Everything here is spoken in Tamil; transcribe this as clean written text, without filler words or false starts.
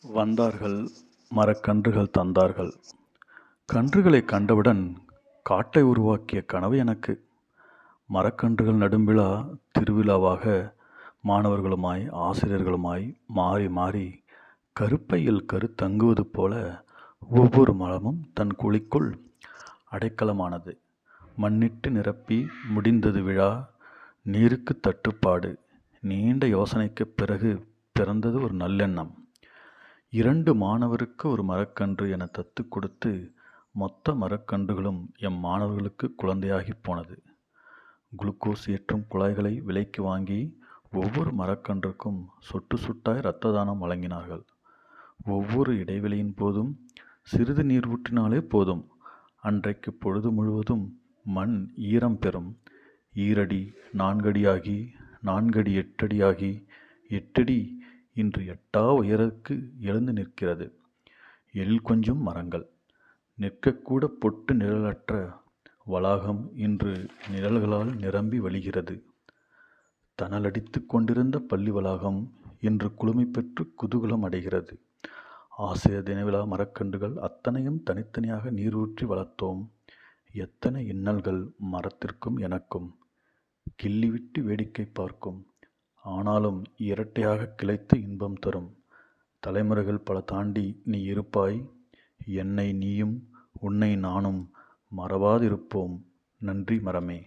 வந்தார்கள் மரக்கன்றுகள் தந்தார்கள். கன்றுகளைக் கண்டவுடன் காட்டை உருவாக்கிய கனவு எனக்கு. மரக்கன்றுகள் நடும் விழா திருவிழாவாக மாணவர்களுமாய் ஆசிரியர்களுமாய் மாறி மாறி கருப்பையில் கருத்தங்குவது போல ஒவ்வொரு மரமும் தன் குழிக்குள் அடைக்கலமானது. மண்ணிட்டு நிரப்பி முடிந்தது விழா. நீருக்குத் தட்டுப்பாடு. நீண்ட யோசனைக்குப் பிறகு பிறந்தது ஒரு நல்லெண்ணம். 2 மாணவருக்கு ஒரு மரக்கன்று என தத்துக் கொடுத்து மொத்த மரக்கன்றுகளும் எம் மாணவர்களுக்கு குழந்தையாகிப் போனது. குளுக்கோஸ் ஏற்றும் குழாய்களை விலைக்கு வாங்கி ஒவ்வொரு மரக்கன்றுக்கும் சொட்டு சொட்டாய் இரத்த தானம் வழங்கினார்கள். ஒவ்வொரு இடைவெளியின் போதும் சிறிது நீர் ஊற்றினாலே போதும், அன்றைக்கு பொழுது முழுவதும் மண் ஈரம் பெறும். ஈரடி 4 அடியாகி, 4 அடி 8 அடியாகி, 8 அடி இன்று எட்டா உயரத்துக்கு எழுந்து நிற்கிறது. எழில் கொஞ்சும் மரங்கள். நிற்கக்கூட பொட்டு நிழலற்ற வளாகம் இன்று நிழல்களால் நிரம்பி வழிகிறது. தணலடித்துக் கொண்டிருந்த பள்ளி வளாகம் இன்று குளுமை பெற்று குதூகலம் அடைகிறது. ஆசிரியர் தினவிழா மரக்கன்றுகள் அத்தனையும் தனித்தனியாக நீர் ஊற்றி வளர்த்தோம். எத்தனை இன்னல்கள் மரத்திற்கும் எனக்கும். கிள்ளிவிட்டு வேடிக்கை பார்க்கும். ஆனாலும் இரட்டையாகக் கிளைத்து இன்பம் தரும். தலைமுறைகள் பல தாண்டி நீ இருப்பாய். என்னை நீயும் உன்னை நானும் மறவாதிருப்போம். நன்றி மரமே.